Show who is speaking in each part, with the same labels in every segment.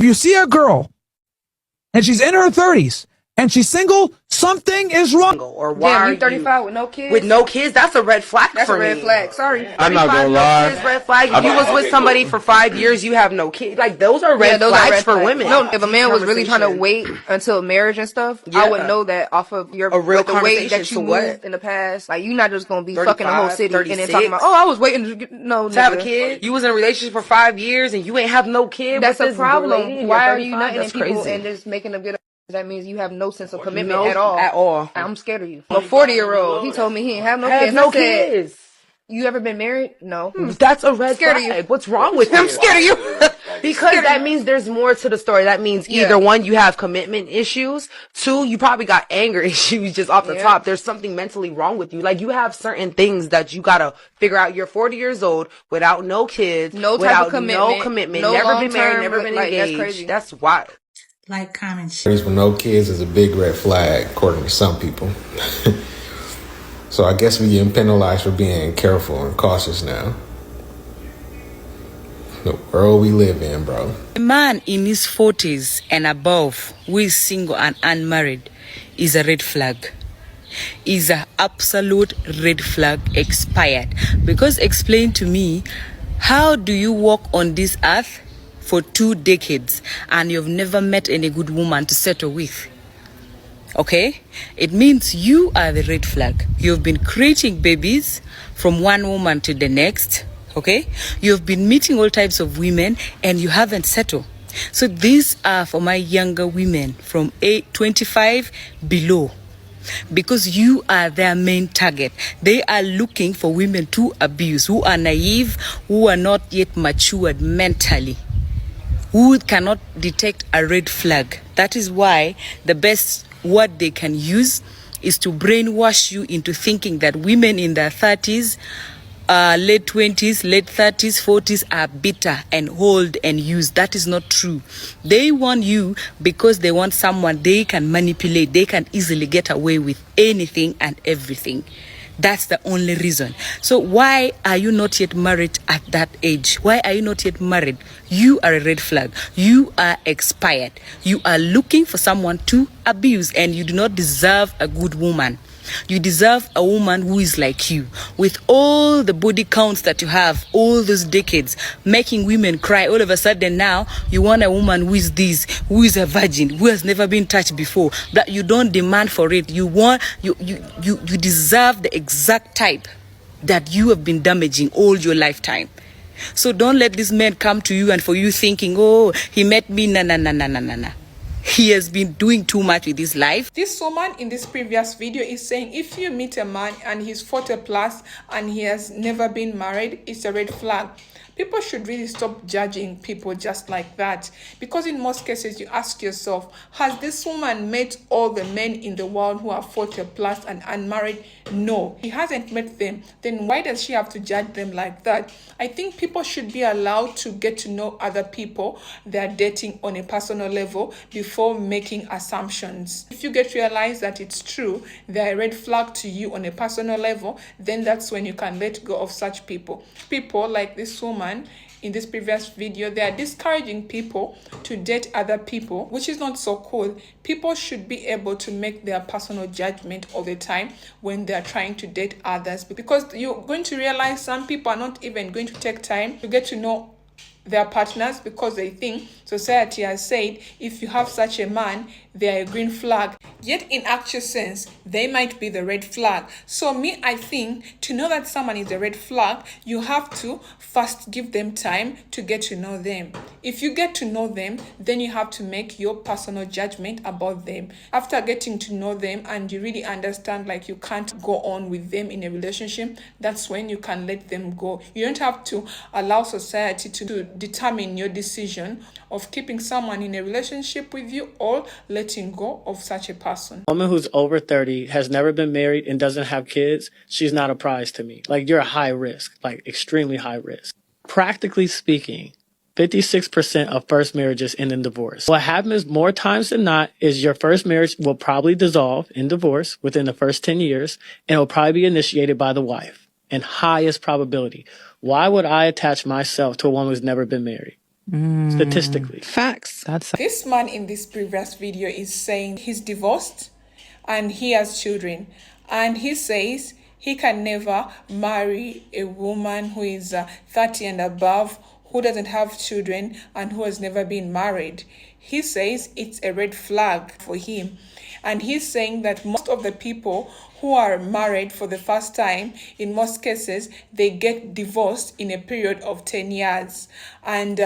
Speaker 1: If you see a girl and she's in her 30s and she's single, something is wrong.
Speaker 2: Or why
Speaker 3: Damn,
Speaker 2: are
Speaker 3: you 35 with no kids?
Speaker 2: with no kids? That's a red flag
Speaker 3: That's
Speaker 2: for
Speaker 3: a red
Speaker 2: me.
Speaker 3: flag. Sorry.
Speaker 4: I'm not gonna
Speaker 2: 35,
Speaker 4: lie.
Speaker 2: no kids, red flag. If you was with somebody for 5 years, you have no kids. Like, those are red
Speaker 3: those
Speaker 2: flags
Speaker 3: are red
Speaker 2: for
Speaker 3: flags.
Speaker 2: women.
Speaker 3: No, if a man was really trying to wait until marriage and stuff, I would
Speaker 2: Yeah.
Speaker 3: know that off of your
Speaker 2: A real
Speaker 3: with the way
Speaker 2: conversation
Speaker 3: that you
Speaker 2: to
Speaker 3: moved
Speaker 2: what?
Speaker 3: in the past. Like, you're not just gonna be
Speaker 2: 35,
Speaker 3: fucking the whole city and then
Speaker 2: 36.
Speaker 3: talking about, oh, I was waiting to get, no,
Speaker 2: To have a
Speaker 3: nigga.
Speaker 2: kid, you was in a relationship for 5 years and you ain't have no kid.
Speaker 3: That's
Speaker 2: with
Speaker 3: a
Speaker 2: this
Speaker 3: problem.
Speaker 2: lady and
Speaker 3: Why
Speaker 2: you're
Speaker 3: are you
Speaker 2: 35?
Speaker 3: nutting in
Speaker 2: That's
Speaker 3: people
Speaker 2: crazy.
Speaker 3: and just making them get up? That means you have no sense of commitment
Speaker 2: No,
Speaker 3: at all.
Speaker 2: at all.
Speaker 3: I'm scared of you. I'm a 40-year-old. He told me he ain't have no kids.
Speaker 2: Have
Speaker 3: And
Speaker 2: no
Speaker 3: I said,
Speaker 2: kids.
Speaker 3: you ever been married? No.
Speaker 2: That's a red
Speaker 3: Scared
Speaker 2: flag.
Speaker 3: of you.
Speaker 2: What's wrong with you?
Speaker 3: I'm scared of you.
Speaker 2: Because that means there's more to the story. That means either one, you have commitment issues. Two, you probably got anger issues just off the top. There's something mentally wrong with you. Like, you have certain things that you gotta figure out. You're 40 years old without no kids,
Speaker 3: No type
Speaker 2: without
Speaker 3: of commitment,
Speaker 2: no commitment,
Speaker 3: no
Speaker 2: never been married,
Speaker 3: long-term,
Speaker 2: never been
Speaker 3: like, that's
Speaker 2: engaged.
Speaker 3: crazy.
Speaker 2: That's wild.
Speaker 5: Like, comment, share.
Speaker 4: With no kids is a big red flag, according to some people. So I guess we're getting penalized for being careful and cautious now. The world we live in, bro.
Speaker 6: A man in his 40s and above who is single and unmarried is a red flag. Is an absolute red flag, expired. Because explain to me, how do you walk on this earth for 2 decades and you've never met any good woman to settle with? Okay? It means you are the red flag. You've been creating babies from one woman to the next. Okay? You've been meeting all types of women and you haven't settled. So these are for my younger women from 25 below. Because you are their main target. They are looking for women to abuse, who are naive, who are not yet matured mentally, who cannot detect a red flag. That is why the best word they can use is to brainwash you into thinking that women in their 30s, late 20s, late 30s, 40s are bitter and old and used. That is not true. They want you because they want someone they can manipulate. They can easily get away with anything and everything. That's the only reason. So why are you not yet married at that age? Why are you not yet married? You are a red flag. You are expired. You are looking for someone to abuse, and you do not deserve a good woman. You deserve a woman who is like you, with all the body counts that you have, all those decades, making women cry. All of a sudden now, you want a woman who is this, who is a virgin, who has never been touched before. That you don't demand for it. You deserve the exact type that you have been damaging all your lifetime. So don't let this man come to you and for you thinking, oh, he met me, na. He has been doing too much with his life.
Speaker 7: This woman in this previous video is saying if you meet a man and he's 40 plus and he has never been married, it's a red flag. People should really stop judging people just like that, because in most cases you ask yourself, has this woman met all the men in the world who are 40 plus and unmarried? No, he hasn't met them. Then why does she have to judge them like that? I think people should be allowed to get to know other people they're dating on a personal level before making assumptions. If you get to realize that it's true, they're a red flag to you on a personal level, then that's when you can let go of such people. People like this woman in this previous video, they are discouraging people to date other people, which is not so cool. People should be able to make their personal judgment all the time when they are trying to date others, because you're going to realize some people are not even going to take time to get to know their partners, because they think society has said if you have such a man, they are a green flag. Yet in actual sense, they might be the red flag. So I think to know that someone is a red flag, you have to first give them time to get to know them. If you get to know them, then you have to make your personal judgment about them. After getting to know them and you really understand like you can't go on with them in a relationship, that's when you can let them go. You don't have to allow society to determine your decision of keeping someone in a relationship with you or letting go of such a person.
Speaker 8: A woman who's over 30, has never been married and doesn't have kids, she's not a prize to me. Like, you're a high risk, like extremely high risk. Practically speaking, 56% of first marriages end in divorce. What happens more times than not is your first marriage will probably dissolve in divorce within the first 10 years, and it will probably be initiated by the wife. And highest probability. Why would I attach myself to a woman who's never been married? statistically.
Speaker 3: Facts.
Speaker 7: This man in this previous video is saying he's divorced and he has children. And he says he can never marry a woman who is 30 and above, who doesn't have children, and who has never been married. He says it's a red flag for him. And he's saying that most of the people who are married for the first time, in most cases, they get divorced in a period of 10 years. And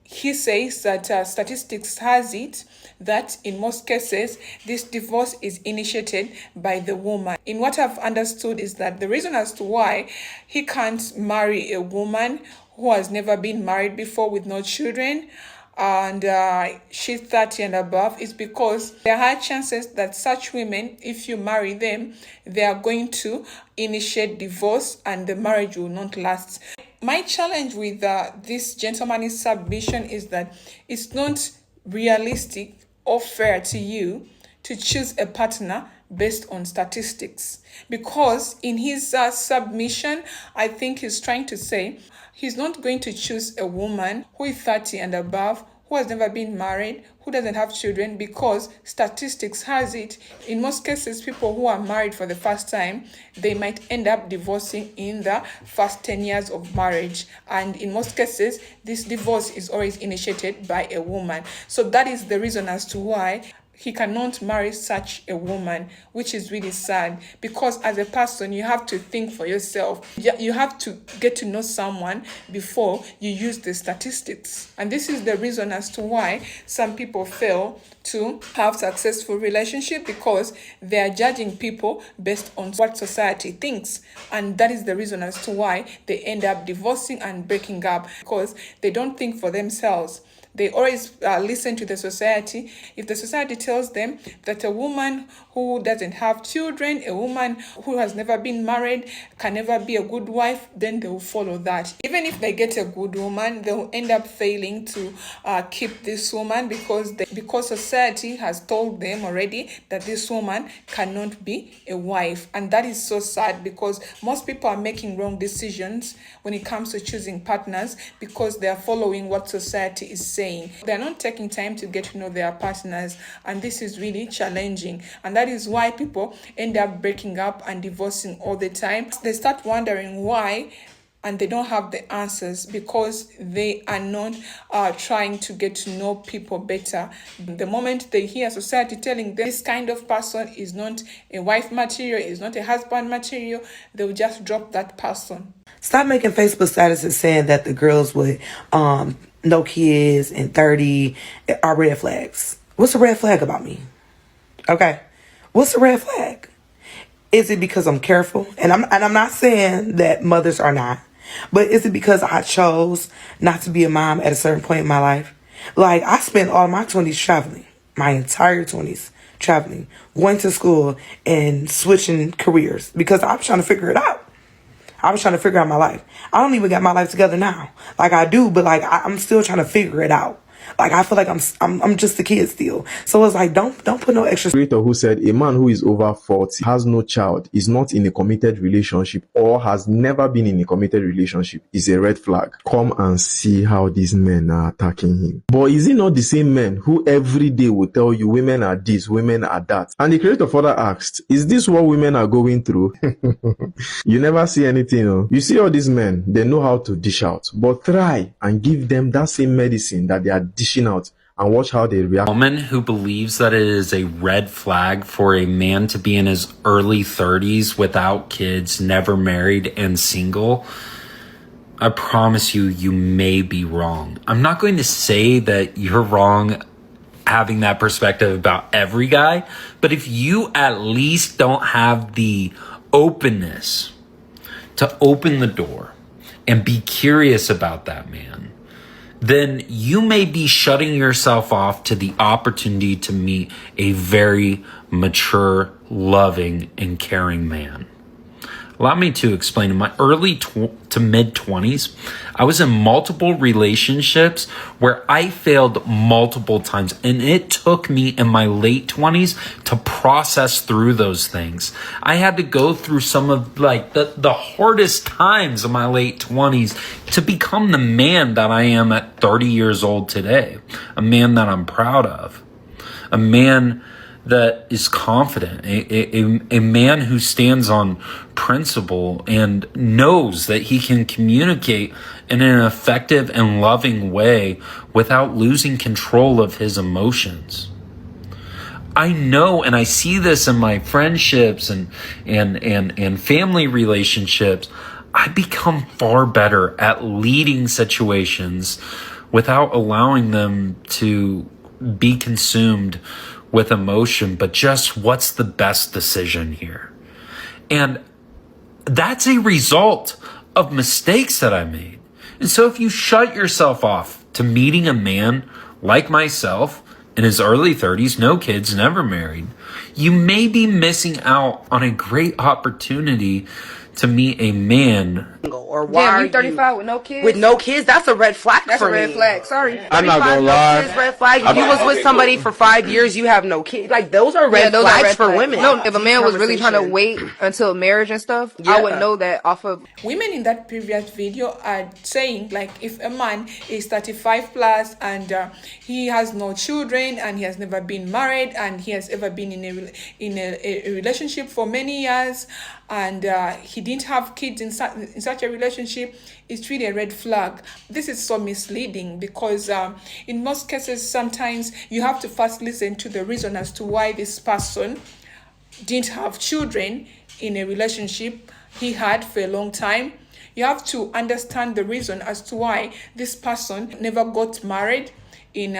Speaker 7: he says that statistics has it that in most cases, this divorce is initiated by the woman. In what I've understood is that the reason as to why he can't marry a woman who has never been married before with no children, and she's 30 and above, is because there are high chances that such women, if you marry them, they are going to initiate divorce and the marriage will not last. My challenge with this gentleman's submission is that it's not realistic or fair to you to choose a partner based on statistics. Because in his submission, I think he's trying to say he's not going to choose a woman who is 30 and above, who has never been married, who doesn't have children, because statistics has it, in most cases, people who are married for the first time, they might end up divorcing in the first 10 years of marriage. And in most cases, this divorce is always initiated by a woman. So that is the reason as to why he cannot marry such a woman, which is really sad, because as a person, you have to think for yourself. You have to get to know someone before you use the statistics. And this is the reason as to why some people fail to have successful relationship, because they are judging people based on what society thinks. And that is the reason as to why they end up divorcing and breaking up, because they don't think for themselves. They always listen to the society. If the society tells them that a woman who doesn't have children, a woman who has never been married, can never be a good wife, then they will follow that. Even if they get a good woman, they will end up failing to keep this woman, because society has told them already that this woman cannot be a wife. And that is so sad, because most people are making wrong decisions when it comes to choosing partners, because they are following what society is saying. They're not taking time to get to know their partners, and this is really challenging. And that is why people end up breaking up and divorcing all the time. They start wondering why, and they don't have the answers, because they are not trying to get to know people better. The moment they hear society telling them this kind of person is not a wife material, is not a husband material, they'll just drop that person.
Speaker 9: Stop making Facebook statuses saying that the girls with no kids and 30 are red flags. What's a red flag about me? Okay. What's a red flag? Is it because I'm careful? And I'm not saying that mothers are not, but is it because I chose not to be a mom at a certain point in my life? Like, I spent all my 20s traveling, my entire 20s traveling, going to school and switching careers because I was trying to figure it out. I was trying to figure out my life. I don't even got my life together now. Like I do, but like I'm still trying to figure it out. Like I feel like I'm just a kid still. So it's like don't put no extra.
Speaker 10: Creator who said a man who is over 40, has no child, is not in a committed relationship, or has never been in a committed relationship is a red flag. Come and see how these men are attacking him. But is it not the same men who every day will tell you women are this, women are that? And the creator further asked, is this what women are going through? You never see anything. Oh. You see all these men, they know how to dish out, but try and give them that same medicine that they are dishing out and watch how they react.
Speaker 11: A woman who believes that it is a red flag for a man to be in his early 30s without kids, never married, and single, I promise you, you may be wrong. I'm not going to say that you're wrong having that perspective about every guy, but if you at least don't have the openness to open the door and be curious about that man, then you may be shutting yourself off to the opportunity to meet a very mature, loving, and caring man. Allow me to explain. In my early to mid 20s, I was in multiple relationships where I failed multiple times. And it took me in my late 20s to process through those things. I had to go through some of like the hardest times of my late 20s to become the man that I am at 30 years old today. A man that I'm proud of. A man that is confident, a man who stands on principle and knows that he can communicate in an effective and loving way without losing control of his emotions. I know, and I see this in my friendships and family relationships, I become far better at leading situations without allowing them to be consumed with emotion, but just what's the best decision here. And that's a result of mistakes that I made. And so if you shut yourself off to meeting a man like myself in his early 30s, no kids, never married, you may be missing out on a great opportunity to meet a man.
Speaker 2: Or why are you
Speaker 3: 35 with no kids?
Speaker 2: With no kids, that's a red flag
Speaker 3: That's
Speaker 2: for
Speaker 3: a red
Speaker 2: me.
Speaker 3: flag. Sorry.
Speaker 4: I'm not gonna
Speaker 2: No
Speaker 4: lie.
Speaker 2: kids, red flag. If you was with somebody for 5 years, you have no kids. Like those are red
Speaker 3: those are
Speaker 2: flags
Speaker 3: red
Speaker 2: for
Speaker 3: flags.
Speaker 2: women.
Speaker 3: No, if a man was really trying to
Speaker 2: Conversation.
Speaker 3: wait until marriage and stuff,
Speaker 2: Yeah.
Speaker 3: I would know that off of.
Speaker 7: Women in that previous video are saying, like, if a man is 35 plus and he has no children and he has never been married and he has ever been in a relationship for many years and he didn't have kids in such a relationship, it's really a red flag. This is so misleading because in most cases, sometimes you have to first listen to the reason as to why this person didn't have children in a relationship he had for a long time. You have to understand the reason as to why this person never got married in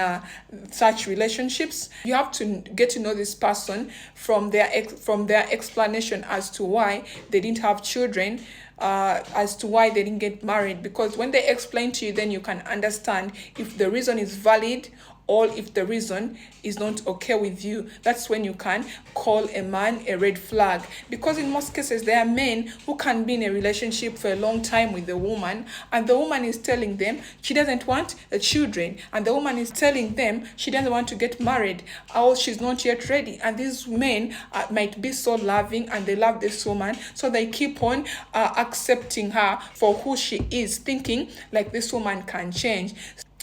Speaker 7: such relationships. You have to get to know this person from their explanation as to why they didn't have children, as to why they didn't get married. Because when they explain to you, then you can understand if the reason is valid or if the reason is not okay with you. That's when you can call a man a red flag. Because in most cases, there are men who can be in a relationship for a long time with a woman, and the woman is telling them she doesn't want children, and the woman is telling them she doesn't want to get married, or she's not yet ready. And these men might be so loving and they love this woman, so they keep on accepting her for who she is, thinking like this woman can change.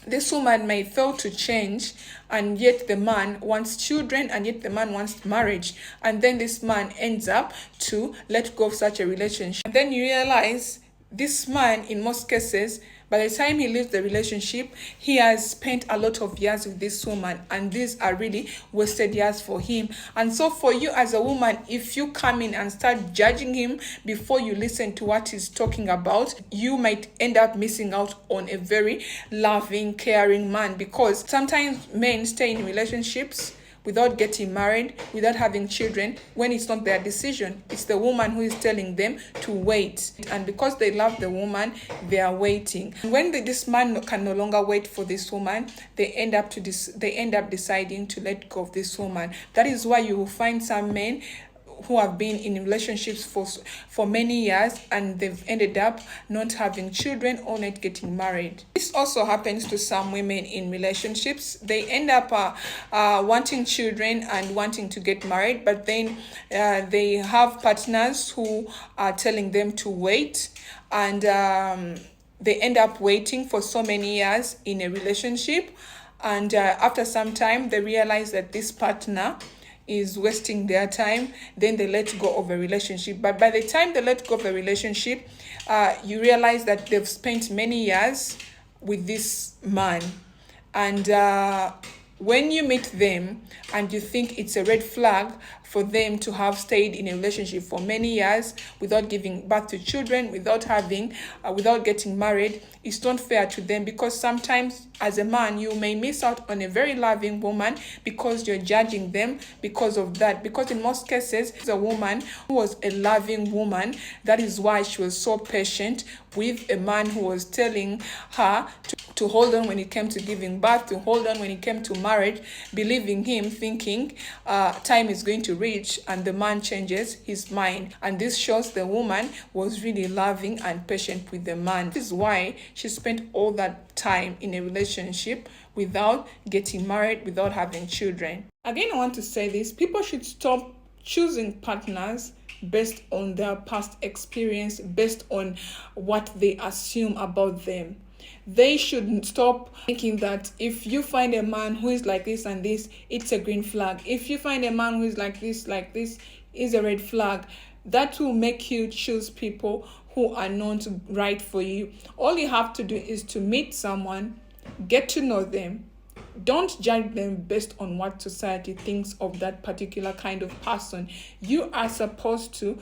Speaker 7: This woman may fail to change, and yet the man wants children, and yet the man wants marriage. And then this man ends up to let go of such a relationship. And then you realize this man, in most cases, by the time he leaves the relationship, he has spent a lot of years with this woman, and these are really wasted years for him. And so for you as a woman, if you come in and start judging him before you listen to what he's talking about, you might end up missing out on a very loving, caring man. Because sometimes men stay in relationships without getting married, without having children, when it's not their decision. It's the woman who is telling them to wait. And because they love the woman, they are waiting. And when this man can no longer wait for this woman, they end up deciding to let go of this woman. That is why you will find some men who have been in relationships for many years and they've ended up not having children or not getting married. This also happens to some women in relationships. They end up wanting children and wanting to get married, but then they have partners who are telling them to wait, and they end up waiting for so many years in a relationship, and after some time they realize that this partner is wasting their time. Then they let go of a relationship. But by the time they let go of a relationship, you realize that they've spent many years with this man. And when you meet them and you think it's a red flag for them to have stayed in a relationship for many years without giving birth to children, without getting married, it's not fair to them. Because sometimes as a man, you may miss out on a very loving woman because you're judging them because of that. Because in most cases, it's a woman who was a loving woman. That is why she was so patient with a man who was telling her to to hold on when it came to giving birth, to hold on when it came to marriage, believing him, thinking time is going to reach, and the man changes his mind. And this shows the woman was really loving and patient with the man. This is why she spent all that time in a relationship without getting married, without having children. Again, I want to say this: people should stop choosing partners based on their past experience, based on what they assume about them. They should stop thinking that if you find a man who is like this and this, it's a green flag. If you find a man who is like this, is a red flag. That will make you choose people who are not right for you. All you have to do is to meet someone, get to know them. Don't judge them based on what society thinks of that particular kind of person. You are supposed to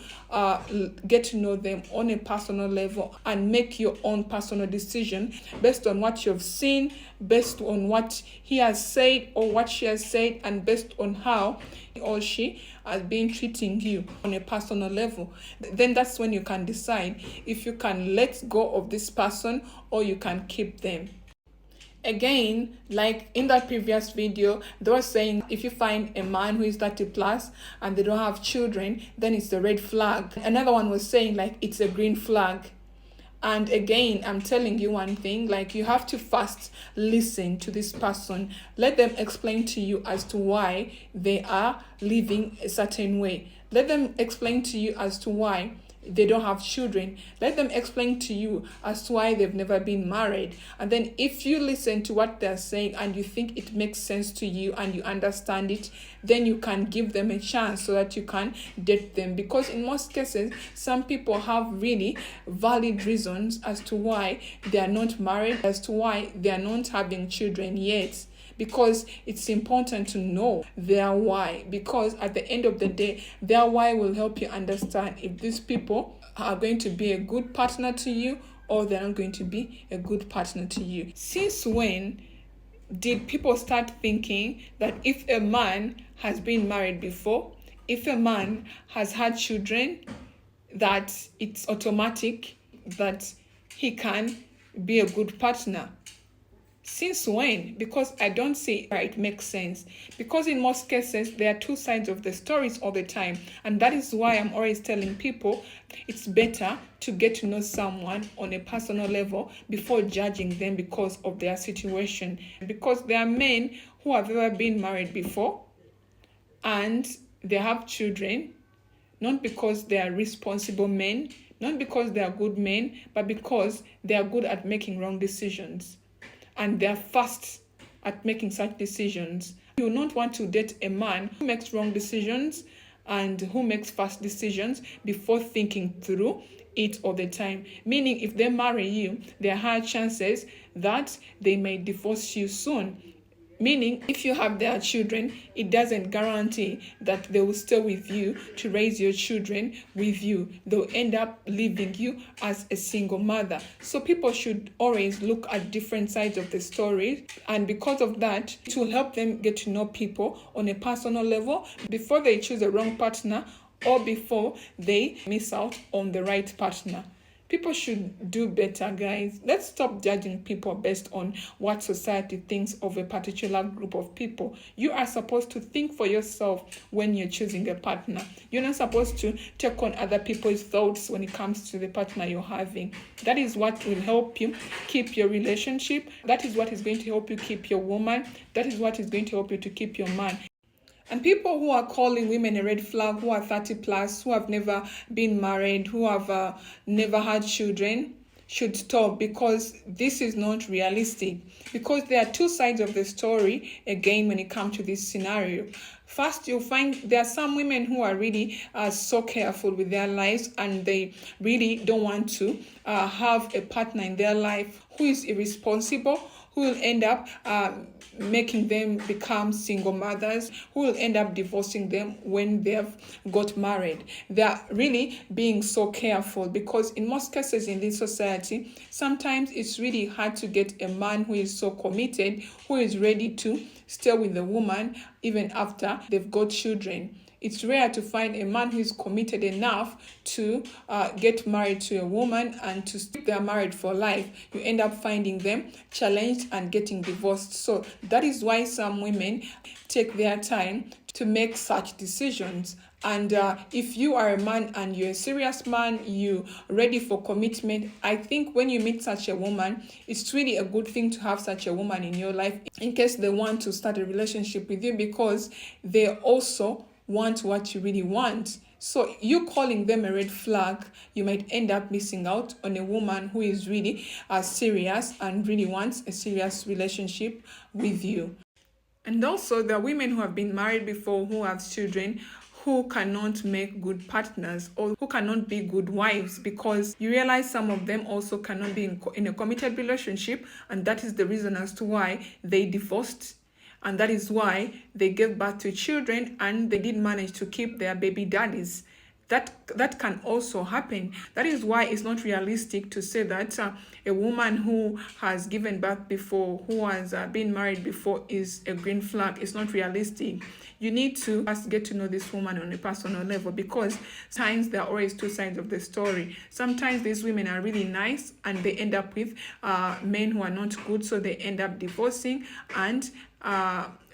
Speaker 7: get to know them on a personal level and make your own personal decision based on what you've seen, based on what he has said or what she has said, and based on how he or she has been treating you on a personal level. Then that's when you can decide if you can let go of this person or you can keep them. Again, like in that previous video, they were saying if you find a man who is 30 plus and they don't have children, then it's a red flag. Another one was saying like it's a green flag. And again, I'm telling you one thing, like you have to first listen to this person. Let them explain to you as to why they are living a certain way. Let them explain to you as to why they don't have children. Let them explain to you as to why they've never been married. And then if you listen to what they're saying and you think it makes sense to you and you understand it, then you can give them a chance so that you can date them. Because in most cases, some people have really valid reasons as to why they are not married, as to why they are not having children yet. Because it's important to know their why. Because at the end of the day, their why will help you understand if these people are going to be a good partner to you or they're not going to be a good partner to you. Since when did people start thinking that if a man has been married before, if a man has had children, that it's automatic that he can be a good partner? Since when? Because I don't see it makes sense. Because in most cases, there are two sides of the stories all the time. And that is why I'm always telling people it's better to get to know someone on a personal level before judging them because of their situation. Because there are men who have ever been married before and they have children, not because they are responsible men, not because they are good men, but because they are good at making wrong decisions. And they're fast at making such decisions. You will not want to date a man who makes wrong decisions and who makes fast decisions before thinking through it all the time. Meaning, if they marry you, there are high chances that they may divorce you soon. Meaning, if you have their children, it doesn't guarantee that they will stay with you to raise your children with you. They'll end up leaving you as a single mother. So people should always look at different sides of the story. And because of that, it will help them get to know people on a personal level before they choose a wrong partner or before they miss out on the right partner. People should do better, guys. Let's stop judging people based on what society thinks of a particular group of people. You are supposed to think for yourself when you're choosing a partner. You're not supposed to take on other people's thoughts when it comes to the partner you're having. That is what will help you keep your relationship. That is what is going to help you keep your woman. That is what is going to help you to keep your man. And people who are calling women a red flag, who are 30 plus, who have never been married, who have never had children, should stop, because this is not realistic. Because there are two sides of the story, again, when it comes to this scenario. First, you'll find there are some women who are really so careful with their lives and they really don't want to have a partner in their life who is irresponsible, who will end up making them become single mothers, who will end up divorcing them when they have got married. They are really being so careful because in most cases in this society, sometimes it's really hard to get a man who is so committed, who is ready to stay with the woman even after they've got children. it's rare to find a man who is committed enough to get married to a woman and to stick their married for life. You end up finding them challenged and getting divorced. So that is why some women take their time to make such decisions. And if you are a man and you're a serious man, you ready for commitment, I think when you meet such a woman, it's really a good thing to have such a woman in your life in case they want to start a relationship with you, because they also want what you really want. So you calling them a red flag, you might end up missing out on a woman who is really serious and really wants a serious relationship with you. And also, there are women who have been married before, who have children, who cannot make good partners or who cannot be good wives, because you realize some of them also cannot be in a committed relationship, and that is the reason as to why they divorced, and that is why they gave birth to children and they didn't manage to keep their baby daddies. That can also happen. That is why it's not realistic to say that a woman who has given birth before, who has been married before, is a green flag. It's not realistic. You need to first get to know this woman on a personal level, because sometimes there are always two sides of the story. Sometimes these women are really nice and they end up with men who are not good, so they end up divorcing and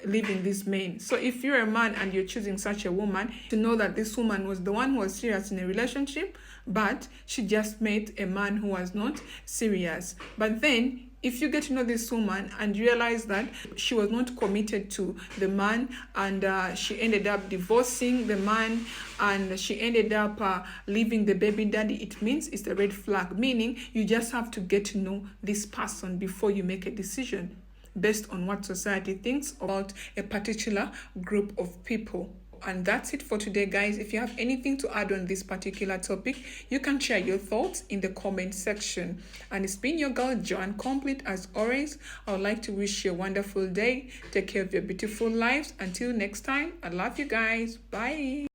Speaker 7: leaving these men. So if you're a man and you're choosing such a woman, to know that this woman was the one who was serious in a relationship, but she just met a man who was not serious. But then if you get to know this woman and realize that she was not committed to the man, and she ended up divorcing the man, and she ended up leaving the baby daddy, it means it's a red flag. Meaning you just have to get to know this person before you make a decision based on what society thinks about a particular group of people. And that's it for today, guys. If you have anything to add on this particular topic, you can share your thoughts in the comment section. And it's been your girl Joanne Complete. As always, I would like to wish you a wonderful day. Take care of your beautiful lives. Until next time, I love you guys. Bye.